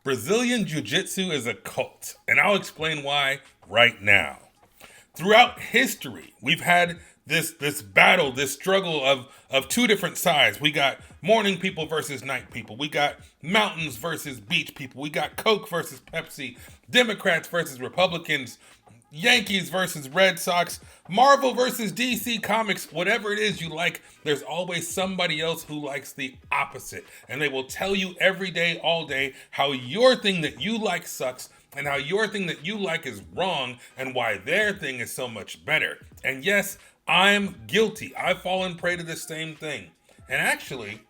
Brazilian Jiu-Jitsu is a cult, and I'll explain why right now. Throughout history, we've had this battle, this struggle of two different sides. We got morning people versus night people. We got mountains versus beach people. We got Coke versus Pepsi, Democrats versus Republicans, Yankees versus Red Sox, Marvel versus DC Comics, whatever it is you like, there's always somebody else who likes the opposite. And they will tell you every day, all day, how your thing that you like sucks and how your thing that you like is wrong and why their thing is so much better. And yes, I'm guilty. I've fallen prey to the same thing. And actually,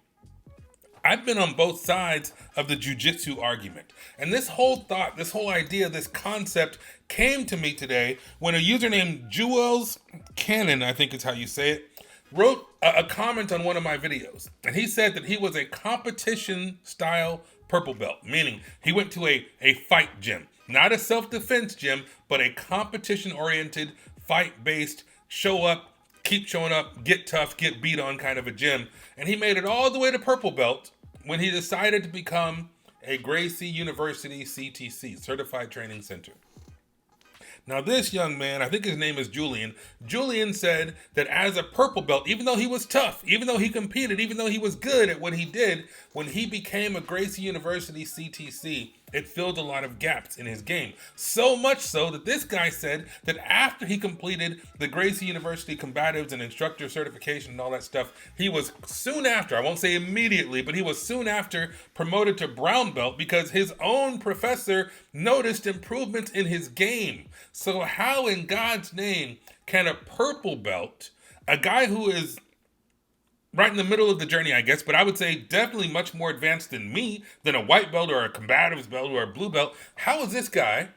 I've been on both sides of the jiu-jitsu argument. And this whole thought, this whole idea, this concept came to me today when a user named Jules Cannon, I think is how you say it, wrote a comment on one of my videos. And he said that he was a competition style purple belt, meaning he went to a fight gym, not a self-defense gym, but a competition oriented, fight-based, show up, keep showing up, get tough, get beat on kind of a gym. And he made it all the way to purple belt when he decided to become a Gracie University CTC, Certified Training Center. Now this young man, I think his name is Julian, Julian said that as a purple belt, even though he was tough, even though he competed, even though he was good at what he did, when he became a Gracie University CTC, it filled a lot of gaps in his game. So much so that this guy said that after he completed the Gracie University combatives and instructor certification and all that stuff, he was soon after, I won't say immediately, but he was soon after promoted to brown belt because his own professor noticed improvements in his game. So how in God's name can a purple belt, a guy who is right in the middle of the journey, I guess, but I would say definitely much more advanced than me, than a white belt or a combatives belt or a blue belt. How is this guy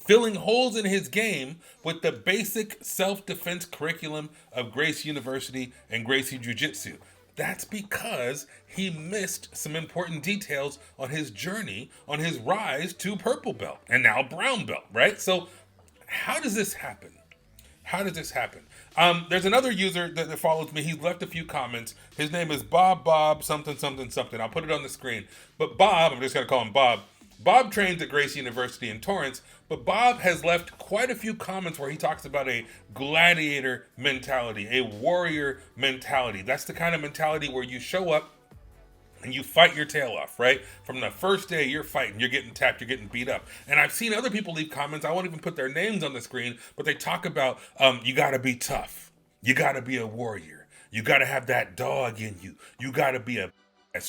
filling holes in his game with the basic self-defense curriculum of Gracie University and Gracie Jiu-Jitsu? That's because he missed some important details on his journey, on his rise to purple belt and now brown belt, right? So how does this happen? How does this happen? There's another user that follows me. He's left a few comments. His name is Bob, something. I'll put it on the screen. But Bob, I'm just going to call him Bob. Bob trains at Gracie University in Torrance, but Bob has left quite a few comments where he talks about a gladiator mentality, a warrior mentality. That's the kind of mentality where you show up and you fight your tail off, right? From the first day you're fighting, you're getting tapped, you're getting beat up. And I've seen other people leave comments, I won't even put their names on the screen, but they talk about you gotta be tough. You gotta be a warrior. You gotta have that dog in you. You gotta be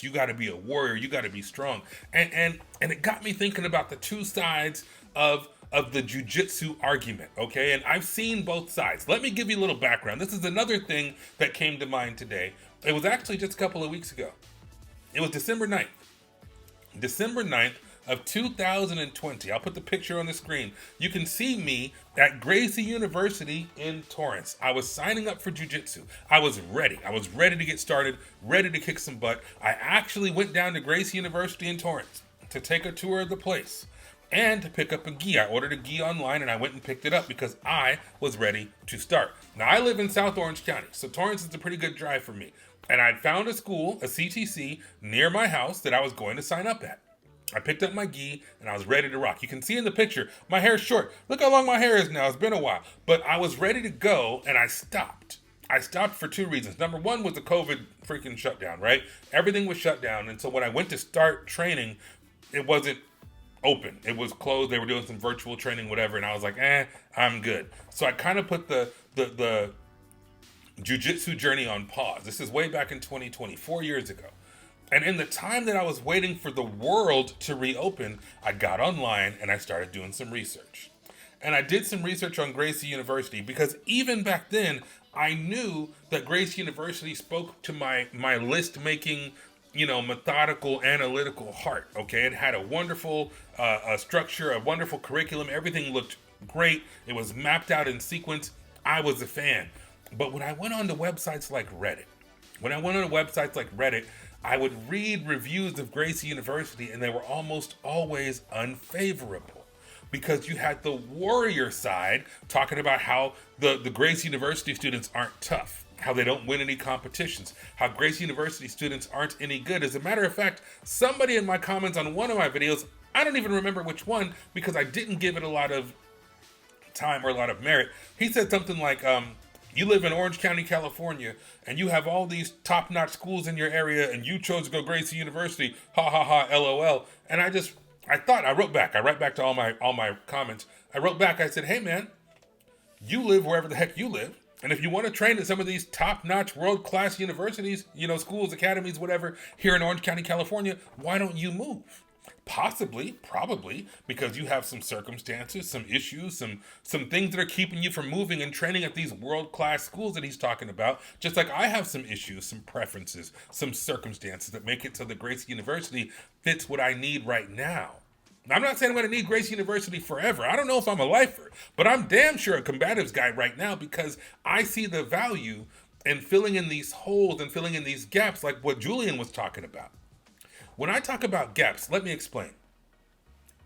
you gotta be a warrior, you gotta be strong. And it got me thinking about the two sides of the jiu-jitsu argument, okay? And I've seen both sides. Let me give you a little background. This is another thing that came to mind today. It was actually just a couple of weeks ago. It was December 9th. December 9th of 2020. I'll put the picture on the screen. You can see me at Gracie University in Torrance. I was signing up for jiu-jitsu. I was ready. I was ready to get started, ready to kick some butt. I actually went down to Gracie University in Torrance to take a tour of the place and to pick up a gi. I ordered a gi online and I went and picked it up because I was ready to start. Now I live in South Orange County, so Torrance is a pretty good drive for me. And I'd found a school, a CTC, near my house that I was going to sign up at. I picked up my gi and I was ready to rock. You can see in the picture, my hair's short. Look how long my hair is now. It's been a while. But I was ready to go and I stopped. I stopped for two reasons. Number one was the COVID freaking shutdown, right? Everything was shut down. And so when I went to start training, it wasn't open. It was closed. They were doing some virtual training, whatever. And I was like, I'm good. So I kind of put the jiu-jitsu journey on pause. This is way back in 2020, 4 years ago. And in the time that I was waiting for the world to reopen, I got online and I started doing some research. And I did some research on Gracie University because even back then, I knew that Gracie University spoke to my list-making, methodical, analytical heart, okay? It had a wonderful structure, a wonderful curriculum. Everything looked great. It was mapped out in sequence. I was a fan. But when I went on to websites like Reddit, I would read reviews of Gracie University and they were almost always unfavorable because you had the warrior side talking about how the Gracie University students aren't tough, how they don't win any competitions, how Gracie University students aren't any good. As a matter of fact, somebody in my comments on one of my videos I don't even remember which one because I didn't give it a lot of time or a lot of merit. He said something like, you live in Orange County, California, and you have all these top-notch schools in your area, and you chose to go Gracie University. Ha ha ha, LOL. And I wrote back to all my comments. I wrote back, I said, hey man, you live wherever the heck you live. And if you want to train at some of these top-notch world-class universities, schools, academies, whatever, here in Orange County, California, why don't you move? Possibly, probably, because you have some circumstances, some issues, some things that are keeping you from moving and training at these world-class schools that he's talking about. Just like I have some issues, some preferences, some circumstances that make it so that Gracie University fits what I need right now. Now, I'm not saying I'm going to need Gracie University forever. I don't know if I'm a lifer, but I'm damn sure a combatives guy right now because I see the value in filling in these holes and filling in these gaps like what Julian was talking about. When I talk about gaps, let me explain.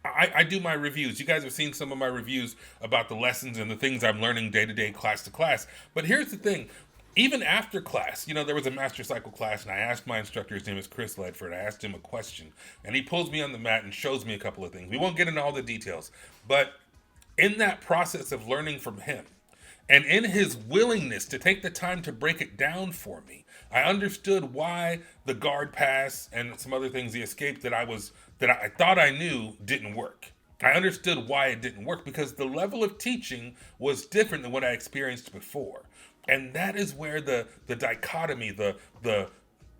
I do my reviews. You guys have seen some of my reviews about the lessons and the things I'm learning day to day, class to class. But here's the thing. Even after class, there was a master cycle class, and I asked my instructor, his name is Chris Ledford, I asked him a question, and he pulls me on the mat and shows me a couple of things. We won't get into all the details, but in that process of learning from him, and in his willingness to take the time to break it down for me, I understood why the guard pass and some other things, the escape that I thought I knew didn't work. I understood why it didn't work because the level of teaching was different than what I experienced before. And that is where the dichotomy, the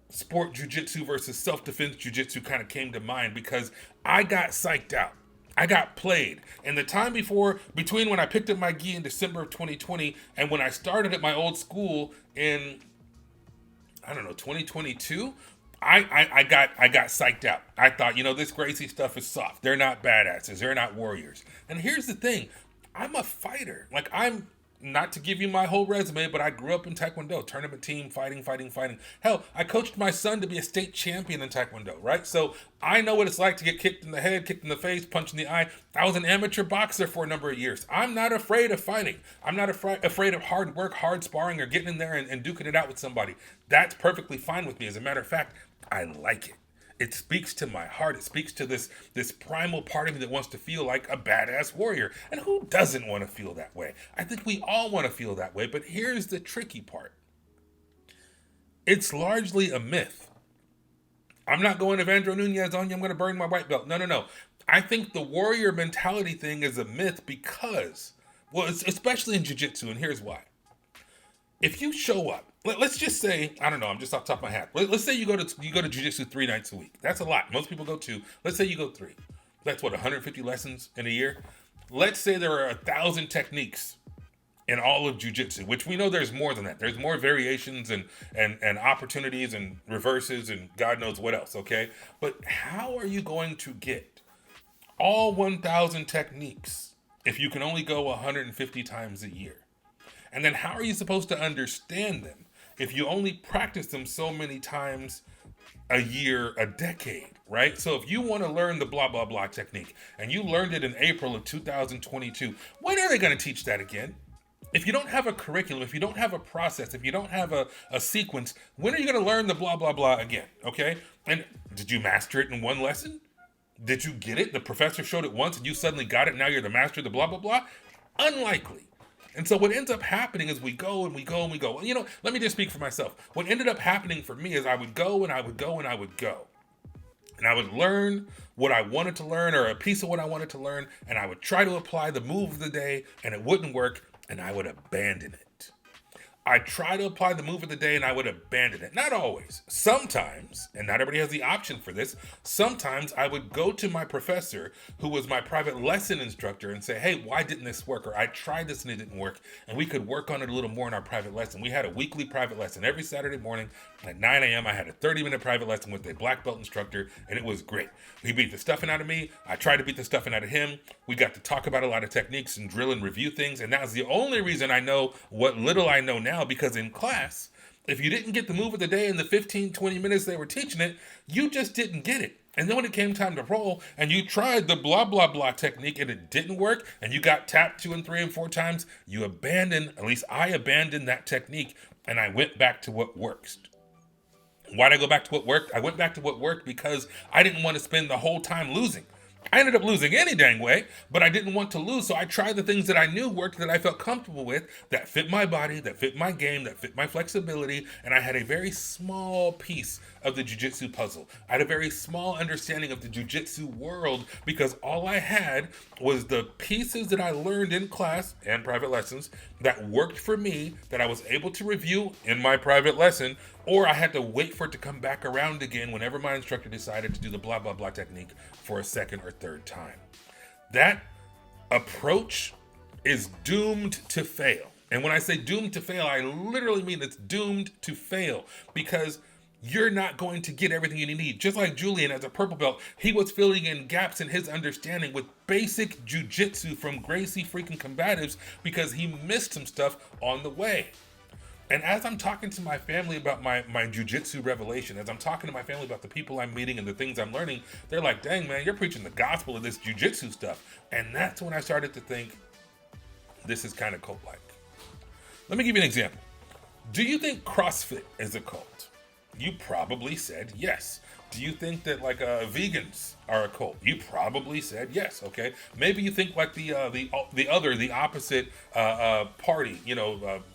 sport jiu-jitsu versus self-defense jiu-jitsu kind of came to mind because I got psyched out. I got played. And the time between when I picked up my gi in December of 2020 and when I started at my old school in, 2022, I got psyched out. I thought, this Gracie stuff is soft. They're not badasses. They're not warriors. And here's the thing. I'm a fighter. I'm not to give you my whole resume, but I grew up in Taekwondo, tournament team, fighting. Hell, I coached my son to be a state champion in Taekwondo, right? So I know what it's like to get kicked in the head, kicked in the face, punched in the eye. I was an amateur boxer for a number of years. I'm not afraid of fighting. I'm not afraid of hard work, hard sparring, or getting in there and duking it out with somebody. That's perfectly fine with me. As a matter of fact, I like it. It speaks to my heart. It speaks to this primal part of me that wants to feel like a badass warrior. And who doesn't want to feel that way? I think we all want to feel that way, but here's the tricky part. It's largely a myth. I'm not going Evandro Nunez on you, I'm going to burn my white belt. No. I think the warrior mentality thing is a myth because, it's especially in jiu-jitsu, and here's why. If you show up, let's just say, I don't know, I'm just off the top of my head. Let's say you go to jiu-jitsu 3 nights a week. That's a lot. Most people go 2. Let's say you go 3. That's 150 lessons in a year. Let's say there are 1,000 techniques in all of jiu-jitsu, which we know there's more than that. There's more variations and opportunities and reverses and God knows what else, okay? But how are you going to get all 1,000 techniques if you can only go 150 times a year? And then how are you supposed to understand them if you only practice them so many times a year, a decade, right? So if you want to learn the blah, blah, blah technique and you learned it in April of 2022, when are they going to teach that again? If you don't have a curriculum, if you don't have a process, if you don't have a sequence, when are you going to learn the blah, blah, blah again, okay? And did you master it in one lesson? Did you get it? The professor showed it once and you suddenly got it. Now you're the master of the blah, blah, blah? Unlikely. And so what ends up happening is we go and we go and we go. Well, let me just speak for myself. What ended up happening for me is I would go and I would go and I would go. And I would learn what I wanted to learn or a piece of what I wanted to learn. And I would try to apply the move of the day and it wouldn't work and I would abandon it. I try to apply the move of the day and I would abandon it. Not always. Sometimes, and not everybody has the option for this, sometimes I would go to my professor who was my private lesson instructor and say, hey, why didn't this work? Or I tried this and it didn't work. And we could work on it a little more in our private lesson. We had a weekly private lesson every Saturday morning at 9 a.m. I had a 30-minute private lesson with a black belt instructor and it was great. He beat the stuffing out of me. I tried to beat the stuffing out of him. We got to talk about a lot of techniques and drill and review things. And that was the only reason I know what little I know now, because in class, if you didn't get the move of the day in the 15, 20 minutes they were teaching it, you just didn't get it. And then when it came time to roll and you tried the blah, blah, blah technique and it didn't work and you got tapped 2 and 3 and 4 times, you abandoned, at least I abandoned that technique and I went back to what works. Why did I go back to what worked? I went back to what worked because I didn't want to spend the whole time losing. I ended up losing any dang way, but I didn't want to lose, so I tried the things that I knew worked, that I felt comfortable with, that fit my body, that fit my game, that fit my flexibility, and I had a very small piece of the jiu-jitsu puzzle. I had a very small understanding of the jiu-jitsu world because all I had was the pieces that I learned in class and private lessons that worked for me, that I was able to review in my private lesson, or I had to wait for it to come back around again whenever my instructor decided to do the blah, blah, blah technique for a second or third time. That approach is doomed to fail. And when I say doomed to fail, I literally mean it's doomed to fail because you're not going to get everything you need. Just like Julian, as a purple belt, he was filling in gaps in his understanding with basic jiu-jitsu from Gracie freaking combatives because he missed some stuff on the way. And as I'm talking to my family about my jiu-jitsu revelation, as I'm talking to my family about the people I'm meeting and the things I'm learning, they're like, dang, man, you're preaching the gospel of this jiu-jitsu stuff. And that's when I started to think, this is kind of cult-like. Let me give you an example. Do you think CrossFit is a cult? You probably said yes. Do you think that like vegans are a cult? You probably said yes. Okay, maybe you think like the opposite party,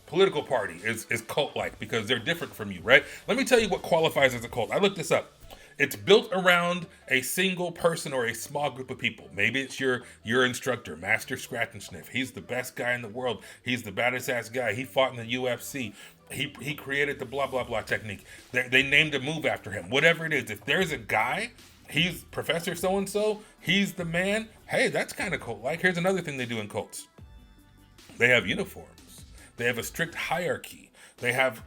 political party is cult-like because they're different from you, right? Let me tell you what qualifies as a cult. I looked this up. It's built around a single person or a small group of people. Maybe it's your instructor, Master Scratch and Sniff. He's the best guy in the world. He's the baddest ass guy. He fought in the UFC. He created the blah, blah, blah technique. They named a move after him. Whatever it is, if there's a guy, he's Professor so-and-so, he's the man. Hey, that's kind of cult-like. Here's another thing they do in cults. They have uniforms. They have a strict hierarchy. They have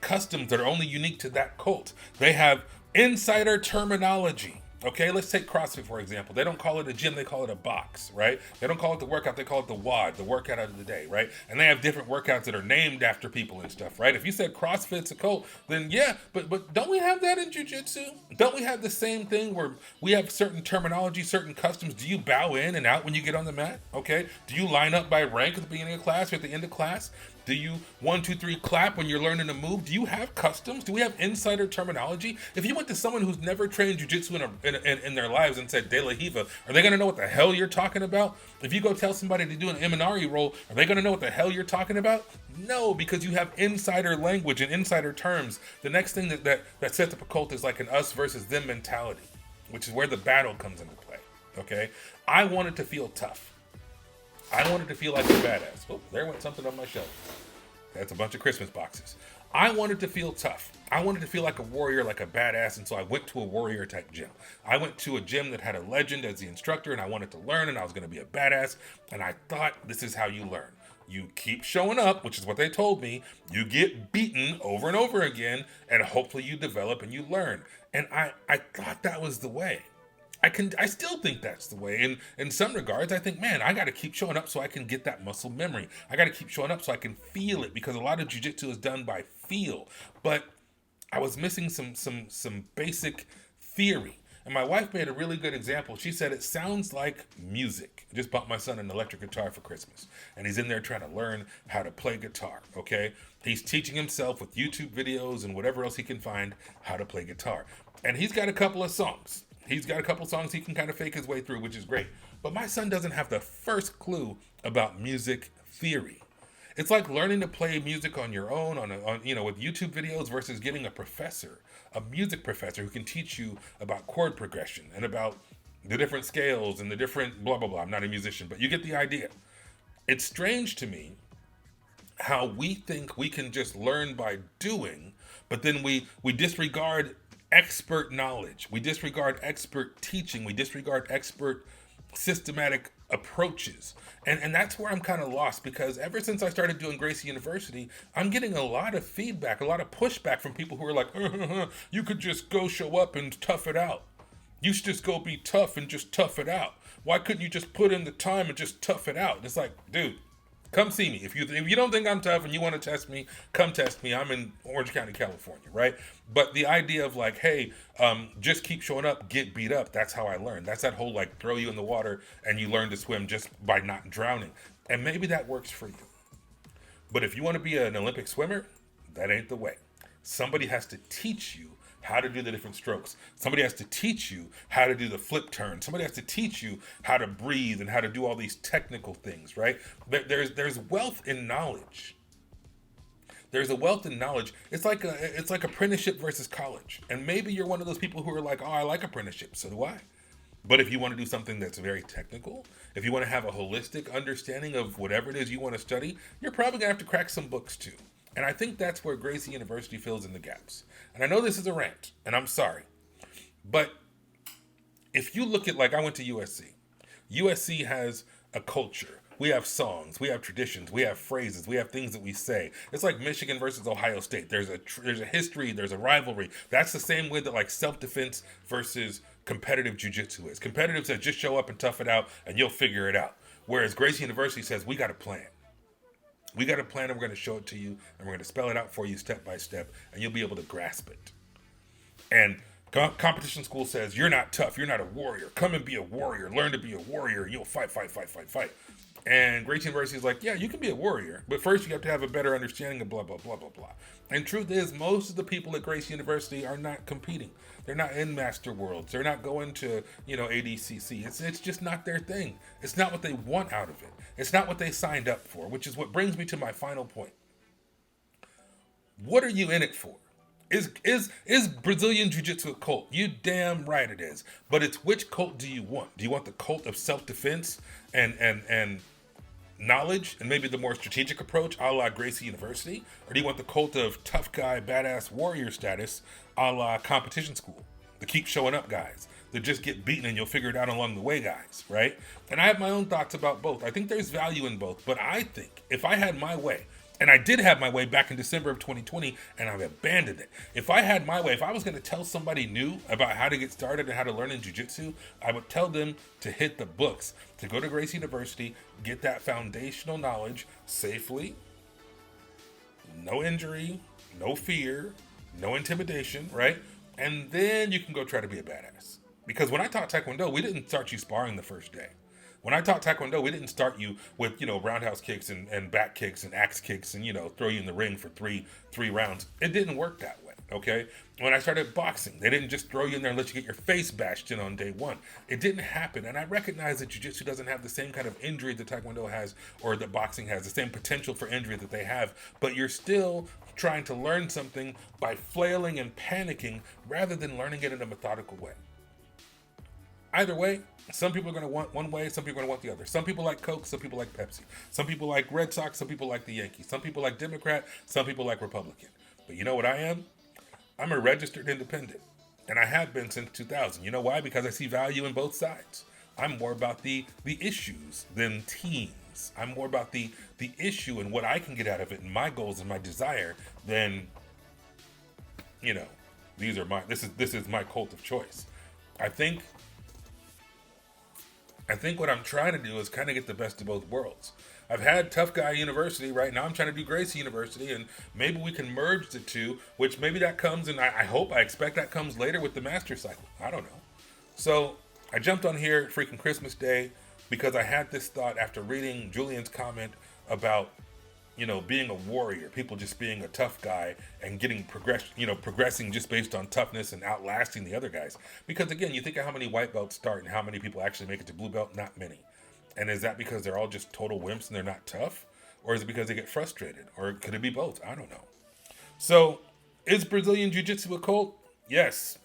customs that are only unique to that cult. They have insider terminology. Okay, let's take CrossFit, for example. They don't call it a gym, they call it a box, right? They don't call it the workout, they call it the WOD, the workout of the day, right? And they have different workouts that are named after people and stuff, right? If you said CrossFit's a cult, then yeah, but don't we have that in Jiu-Jitsu? Don't we have the same thing where we have certain terminology, certain customs? Do you bow in and out when you get on the mat? Okay? Do you line up by rank at the beginning of class or at the end of class? Do you 1, 2, 3 clap when you're learning a move? Do you have customs? Do we have insider terminology? If you went to someone who's never trained jiu-jitsu in their lives and said De La Hiva, are they going to know what the hell you're talking about? If you go tell somebody to do an Imanari roll, are they going to know what the hell you're talking about? No, because you have insider language and insider terms. The next thing that sets up a cult is like an us versus them mentality, which is where the battle comes into play. Okay? I wanted to feel tough. I wanted to feel like a badass. Oh, there went something on my shelf. That's a bunch of Christmas boxes. I wanted to feel tough. I wanted to feel like a warrior, like a badass, and so I went to a warrior type gym. I went to a gym that had a legend as the instructor, and I wanted to learn, and I was going to be a badass, and I thought this is how you learn. You keep showing up, which is what they told me. You get beaten over and over again, and hopefully you develop and you learn. And I thought that was the way. I still think that's the way. In some regards, I think, man, I got to keep showing up so I can get that muscle memory. I got to keep showing up so I can feel it because a lot of jiu-jitsu is done by feel. But I was missing some basic theory. And my wife made a really good example. She said, it sounds like music. I just bought my son an electric guitar for Christmas. And he's in there trying to learn how to play guitar, okay? He's teaching himself with YouTube videos and whatever else he can find how to play guitar. And he's got a couple of songs. He's got a couple songs he can kind of fake his way through, which is great. But my son doesn't have the first clue about music theory. It's like learning to play music on your own, with YouTube videos versus getting a music professor who can teach you about chord progression and about the different scales and the different blah, blah, blah. I'm not a musician, but you get the idea. It's strange to me how we think we can just learn by doing, but then we disregard expert knowledge. We disregard expert teaching. We disregard expert systematic approaches. And that's where I'm kind of lost because ever since I started doing Gracie University, I'm getting a lot of feedback, a lot of pushback from people who are like, you could just go show up and tough it out. You should just go be tough and just tough it out. Why couldn't you just put in the time and just tough it out? It's like, dude, come see me. If you don't think I'm tough and you want to test me, come test me. I'm in Orange County, California, right? But the idea of like, hey, just keep showing up, get beat up. That's how I learned. That's that whole like throw you in the water and you learn to swim just by not drowning. And maybe that works for you. But if you want to be an Olympic swimmer, that ain't the way. Somebody has to teach you how to do the different strokes. Somebody has to teach you how to do the flip turn. Somebody has to teach you how to breathe and how to do all these technical things, right? There's wealth in knowledge. There's a wealth in knowledge. It's like apprenticeship versus college. And maybe you're one of those people who are like, oh, I like apprenticeship. So do I. But if you want to do something that's very technical, if you want to have a holistic understanding of whatever it is you want to study, you're probably going to have to crack some books too. And I think that's where Gracie University fills in the gaps. And I know this is a rant, and I'm sorry. But if you look at, like, I went to USC. USC has a culture. We have songs, we have traditions, we have phrases, we have things that we say. It's like Michigan versus Ohio State. There's a history, there's a rivalry. That's the same way that, like, self-defense versus competitive jiu-jitsu is. Competitive says just show up and tough it out and you'll figure it out. Whereas Gracie University says we got a plan. We got a plan and we're going to show it to you and we're going to spell it out for you step by step and you'll be able to grasp it. And competition school says you're not tough, you're not a warrior. Come and be a warrior. Learn to be a warrior. You'll fight. And Gracie University is like, yeah, you can be a warrior, but first you have to have a better understanding of blah, blah, blah, blah, blah. And truth is, most of the people at Gracie University are not competing. They're not in Master Worlds. They're not going to, ADCC. It's just not their thing. It's not what they want out of it. It's not what they signed up for, which is what brings me to my final point. What are you in it for? Is Brazilian Jiu-Jitsu a cult? You damn right it is. But it's which cult do you want? Do you want the cult of self-defense and knowledge and maybe the more strategic approach a la Gracie University? Or do you want the cult of tough guy, badass warrior status a la competition school? The keep showing up guys. That just get beaten and you'll figure it out along the way guys, right? And I have my own thoughts about both. I think there's value in both. But I think if I had my way, and I did have my way back in December of 2020, and I've abandoned it. If I had my way, if I was going to tell somebody new about how to get started and how to learn in jiu-jitsu, I would tell them to hit the books, to go to Gracie University, get that foundational knowledge safely, no injury, no fear, no intimidation, right? And then you can go try to be a badass. Because when I taught Taekwondo, we didn't start you sparring the first day. When I taught Taekwondo, we didn't start you with, roundhouse kicks and back kicks and axe kicks and, throw you in the ring for three rounds. It didn't work that way, okay? When I started boxing, they didn't just throw you in there and let you get your face bashed in on day one. It didn't happen. And I recognize that jiu-jitsu doesn't have the same kind of injury that Taekwondo has or that boxing has, the same potential for injury that they have. But you're still trying to learn something by flailing and panicking rather than learning it in a methodical way. Either way, some people are going to want one way, some people are going to want the other. Some people like Coke, some people like Pepsi. Some people like Red Sox, some people like the Yankees. Some people like Democrat, some people like Republican. But you know what I am? I'm a registered independent. And I have been since 2000. You know why? Because I see value in both sides. I'm more about the issues than teams. I'm more about the issue and what I can get out of it and my goals and my desire than, this is my cult of choice. I think what I'm trying to do is kind of get the best of both worlds. I've had Tough Guy University, right now I'm trying to do Gracie University, and maybe we can merge the two, which maybe that comes, and I expect that comes later with the master cycle. I don't know. So I jumped on here freaking Christmas Day because I had this thought after reading Julian's comment about, being a warrior, people just being a tough guy and getting progressing just based on toughness and outlasting the other guys. Because again, you think of how many white belts start and how many people actually make it to blue belt, not many. And is that because they're all just total wimps and they're not tough? Or is it because they get frustrated? Or could it be both? I don't know. So, is Brazilian Jiu-Jitsu a cult? Yes.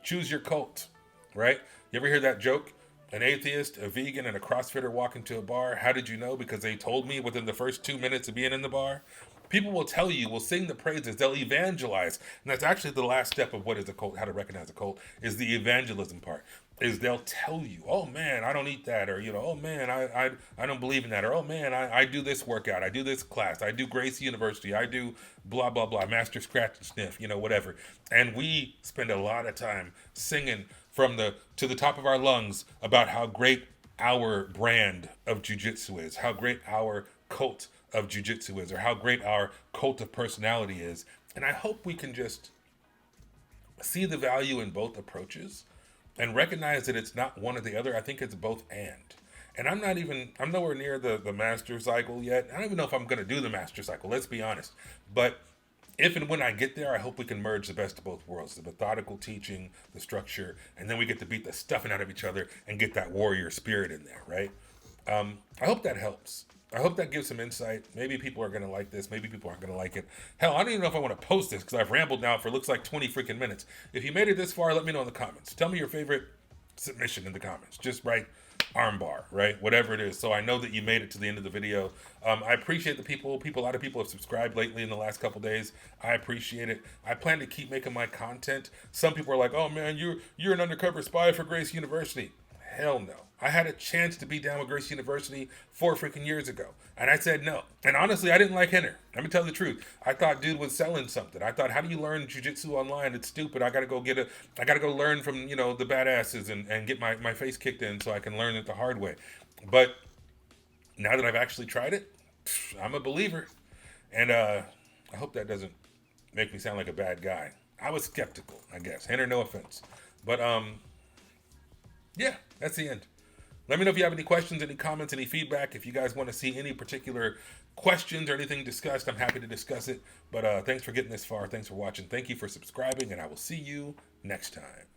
Choose your cult, right? You ever hear that joke? An atheist, a vegan, and a CrossFitter walk into a bar. How did you know? Because they told me within the first 2 minutes of being in the bar. People will tell you, will sing the praises, they'll evangelize. And that's actually the last step of what is a cult, how to recognize a cult, is the evangelism part. Is they'll tell you, oh man, I don't eat that, or oh man, I don't believe in that, or oh man, I do this workout, I do this class, I do Gracie University, I do blah blah blah, master scratch and sniff, whatever. And we spend a lot of time singing to the top of our lungs about how great our brand of jiu-jitsu is, how great our cult of jiu-jitsu is, or how great our cult of personality is. And I hope we can just see the value in both approaches and recognize that it's not one or the other. I think it's both and. And I'm nowhere near the master cycle yet. I don't even know if I'm going to do the master cycle, let's be honest. But if and when I get there, I hope we can merge the best of both worlds, the methodical teaching, the structure, and then we get to beat the stuffing out of each other and get that warrior spirit in there, right? I hope that helps. I hope that gives some insight. Maybe people are going to like this. Maybe people aren't going to like it. Hell, I don't even know if I want to post this because I've rambled now for looks like 20 freaking minutes. If you made it this far, let me know in the comments. Tell me your favorite submission in the comments. Just write armbar, right? Whatever it is. So I know that you made it to the end of the video. I appreciate the people. A lot of people have subscribed lately in the last couple days. I appreciate it. I plan to keep making my content. Some people are like, oh man, you're an undercover spy for Gracie University. Hell no. I had a chance to be down with Gracie University 4 freaking years ago. And I said no. And honestly, I didn't like Henner. Let me tell you the truth. I thought dude was selling something. I thought, how do you learn Jiu-Jitsu online? It's stupid. I gotta go learn from, the badasses and get my face kicked in so I can learn it the hard way. But now that I've actually tried it, I'm a believer. And I hope that doesn't make me sound like a bad guy. I was skeptical, I guess. Henner, no offense. But yeah, that's the end. Let me know if you have any questions, any comments, any feedback. If you guys want to see any particular questions or anything discussed, I'm happy to discuss it. But thanks for getting this far. Thanks for watching. Thank you for subscribing, and I will see you next time.